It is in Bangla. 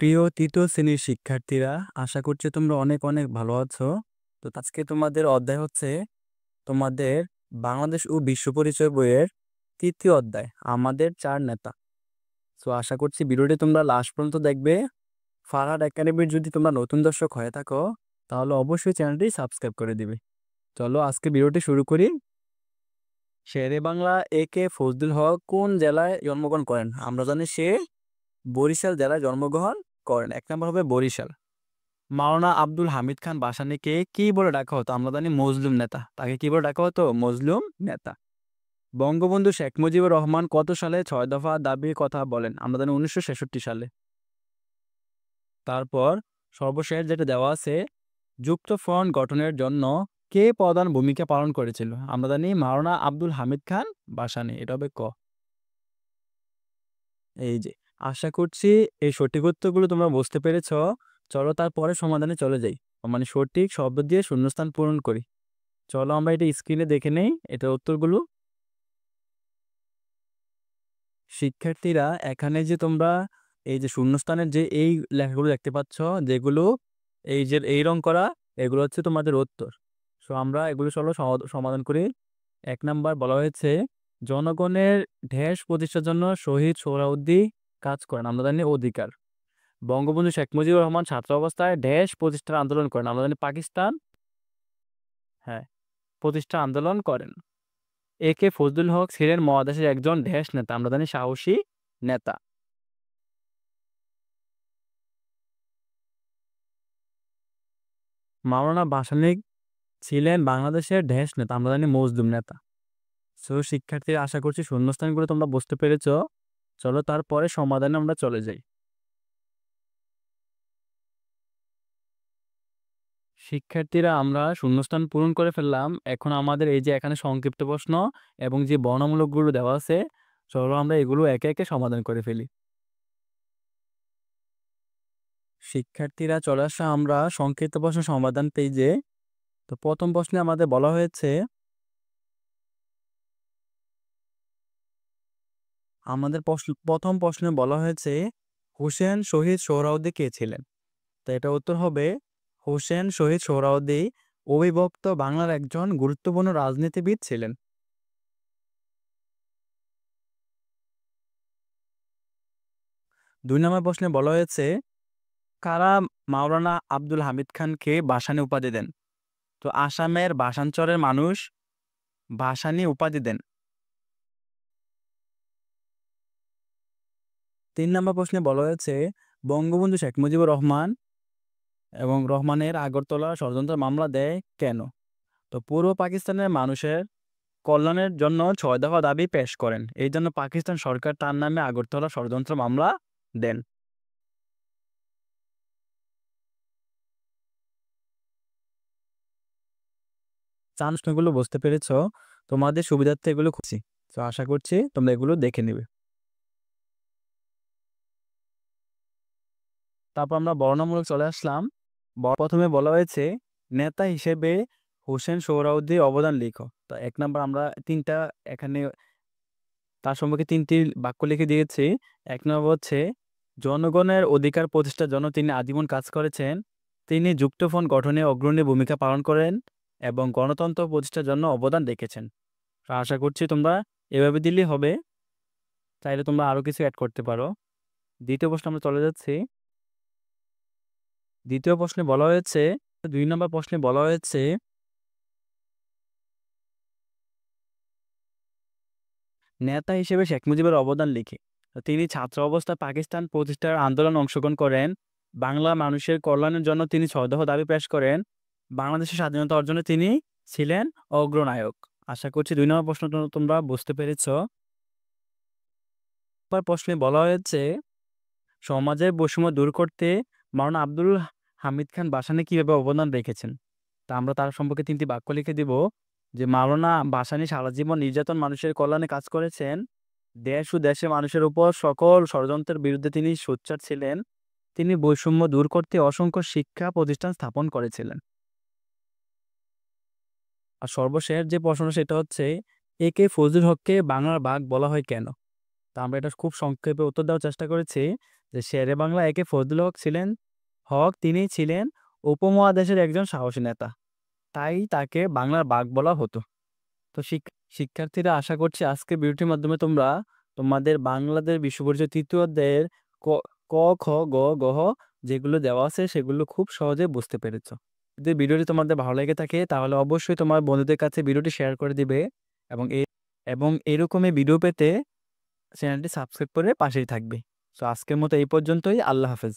প্রিয় তৃতীয় শ্রেণীর শিক্ষার্থীরা, আশা করছি তোমরা অনেক অনেক ভালো আছো। তো আজকে তোমাদের অধ্যায় হচ্ছে তোমাদের বাংলাদেশ ও বিশ্ব পরিচয় বইয়ের তৃতীয় অধ্যায়, আমাদের চার নেতা। তো আশা করছি ভিডিওটি তোমরা লাস্ট পর্যন্ত দেখবে। ফারহাদ একাডেমির যদি তোমরা নতুন দর্শক হয়ে থাকো, তাহলে অবশ্যই চ্যানেলটি সাবস্ক্রাইব করে দিবে। চলো আজকে ভিডিওটি শুরু করি। শেরে বাংলা এ কে ফজলুল হক কোন জেলায় জন্মগ্রহণ করেন? আমরা জানি সে বরিশাল জেলায় জন্মগ্রহণ করেন। এক নম্বর হবে বরিশাল। মাওলানা আব্দুল হামিদ খান ভাসানীকে কি বলে ডাকা হতো? আমরা জানি মজলুম নেতা। তাকে কি বলে ডাকা হতো? মজলুম নেতা। বঙ্গবন্ধু শেখ মুজিবুর রহমান কত সালে 6 দফা দাবির কথা বলেন? আমরা জানি 1966 সালে। তারপর সর্বশেষ যেটা দেওয়া আছে, যুক্তফ্রন্ট গঠনের জন্য কে প্রধান ভূমিকা পালন করেছিল? আমরা জানি মাওলানা আব্দুল হামিদ খান ভাসানী। এটা হবে ক। এই যে, আশা করছি এই সঠিক উত্তরগুলো তোমরা বুঝতে পেরেছ। চলো তারপরে সমাধানে চলে যাই, মানে সঠিক শব্দ দিয়ে শূন্যস্থান পূরণ করি। চলো আমরা এটা স্ক্রিনে দেখে নেই, এটার উত্তরগুলো। শিক্ষার্থীরা, এখানে যে তোমরা এই যে শূন্যস্থানের যে এই লেখাগুলো দেখতে পাচ্ছ, যেগুলো এই যে এই রং করা, এগুলো হচ্ছে তোমাদের উত্তর। সো আমরা এগুলো চলো সমাধান করি। 1 নাম্বার বলা হয়েছে, জনগণের ঢেস প্রতিষ্ঠার জন্য শহীদ সোহরাওয়ার্দী কাজ করেন। আমরা জানি অধিকার। বঙ্গবন্ধু শেখ মুজিবুর রহমান ছাত্র অবস্থায় ঢেস প্রতিষ্ঠার আন্দোলন করেন। আমরা জানি পাকিস্তান, হ্যাঁ, প্রতিষ্ঠা আন্দোলন করেন। এ কে ফজলুল হক ছিলেন মহাদেশের একজন ঢেস নেতা। আমরা জানি সাহসী নেতা। মাওলানা ভাসানী ছিলেন বাংলাদেশের ঢেস নেতা। আমরা জানি মজলুম নেতা। সো শিক্ষার্থীরা, আশা করছি শূন্যস্থানগুলো তোমরা বুঝতে পেরেছ। চলো তারপরে সমাধানে আমরা চলে যাই। শিক্ষার্থীরা, আমরা শূন্যস্থান পূরণ করে ফেললাম। এখন আমাদের এই যে এখানে সংক্ষিপ্ত প্রশ্ন এবং যে বর্ণমূলকগুলো দেওয়া আছে, চলো আমরা এগুলো একে একে সমাধান করে ফেলি। শিক্ষার্থীরা, চলে আসা আমরা সংক্ষিপ্ত প্রশ্ন সমাধান পেজে। তো প্রথম প্রশ্নে আমাদের বলা হয়েছে, প্রথম প্রশ্নে বলা হয়েছে হোসেন শহীদ সোহরাওয়ার্দী কে ছিলেন? তো এটা উত্তর হবে, হোসেন শহীদ সোহরাওয়ার্দী অবিভক্ত বাংলার একজন গুরুত্বপূর্ণ রাজনীতিবিদ ছিলেন। 2 নম্বর প্রশ্নে বলা হয়েছে, কারা মাওলানা আব্দুল হামিদ খানকে ভাসানী উপাধি দেন? তো আসামের ভাষাঞ্চলের মানুষ ভাসানী উপাধি দেন। 3 নম্বর প্রশ্নে বলা হয়েছে, বঙ্গবন্ধু শেখ মুজিবুর রহমান এবং রহমানের আগরতলা ষড়যন্ত্র মামলা দেয় কেন? তো পূর্ব পাকিস্তানের মানুষের কল্যাণের জন্য 6 দফা দাবি পেশ করেন। এই জন্য পাকিস্তান সরকার তার নামে আগরতলা ষড়যন্ত্র মামলা দেন। প্রশ্নগুলো বুঝতে পেরেছ। তোমাদের সুবিধার্থে এগুলো খুঁজছি। তো আশা করছি তোমরা এগুলো দেখে নিবে। তারপর আমরা বর্ণনামূলক চলে আসলাম। প্রথমে বলা হয়েছে, নেতা হিসেবে হোসেন সোহরাওয়ার্দীর অবদান লিখো। তো 1 নম্বর আমরা তিনটা এখানে তার সম্পর্কে 3টি বাক্য লিখে দিয়েছি। 1 নম্বর হচ্ছে, জনগণের অধিকার প্রতিষ্ঠার জন্য তিনি আজীবন কাজ করেছেন। তিনি যুক্তফ্রন্ট গঠনে অগ্রণী ভূমিকা পালন করেন এবং গণতন্ত্র প্রতিষ্ঠার জন্য অবদান রেখেছেন। তো আশা করছি তোমরা এভাবে দিলেই হবে। চাইলে তোমরা আরো কিছু অ্যাড করতে পারো। দ্বিতীয় প্রশ্ন আমরা চলে যাচ্ছি। দ্বিতীয় প্রশ্নে বলা হয়েছে, 2 নম্বর প্রশ্নে বলা হয়েছে, নেতা হিসেবে শেখ মুজিবের অবদান লিখে। তো তিনি ছাত্র অবস্থায় পাকিস্তান প্রতিষ্ঠার আন্দোলনে অংশগ্রহণ করেন। বাংলা মানুষের কল্যাণের জন্য তিনি 6 দফা দাবি পেশ করেন। বাংলাদেশের স্বাধীনতা অর্জনে তিনি ছিলেন অগ্রনায়ক। আশা করছি 2 নম্বর প্রশ্ন তোমরা বুঝতে পেরেছ। প্রশ্নে বলা হয়েছে, সমাজের বৈষম্য দূর করতে মাওলানা আব্দুল হামিদ খান ভাসানী কিভাবে অবদান রেখেছেন? তা আমরা তার সম্পর্কে 3টি বাক্য লিখে দিব। যে মাওলানা ভাসানী সারা জীবন নির্যাতন মানুষের কল্যাণে কাজ করেছেন। দেশ ও দেশের মানুষের উপর সকল ষড়যন্ত্রের বিরুদ্ধে তিনি সোচ্চার ছিলেন। তিনি বৈষম্য দূর করতে অসংখ্য শিক্ষা প্রতিষ্ঠান স্থাপন করেছিলেন। আর সর্বশেষ যে প্রশ্ন, সেটা হচ্ছে, এ কে ফজলুল হককে বাংলার বাঘ বলা হয় কেন? তা আমরা এটা খুব সংক্ষেপে উত্তর দেওয়ার চেষ্টা করেছি। যে শেরে বাংলা একে ফজলুল হক তিনি ছিলেন উপমহাদেশের একজন সাহসী নেতা, তাই তাকে বাংলার বাঘ বলা হতো। তো শিক্ষার্থীরা, আশা করছি আজকের ভিডিওটির মাধ্যমে তোমরা তোমাদের বাংলাদেশ বিশ্ব পরিচয় তৃতীয় অধ্যায়ের ক ক, খ, গ, ঘ যেগুলো দেওয়া আছে সেগুলো খুব সহজে বুঝতে পেরেছো। যদি ভিডিওটি তোমাদের ভালো লেগে থাকে তাহলে অবশ্যই তোমার বন্ধুদের কাছে ভিডিওটি শেয়ার করে দিবে এবং এরকমই ভিডিও পেতে চ্যানেলটি সাবস্ক্রাইব করে পাশেই থাকবে। তো আজকের মতো এই পর্যন্তই। আল্লাহ হাফেজ।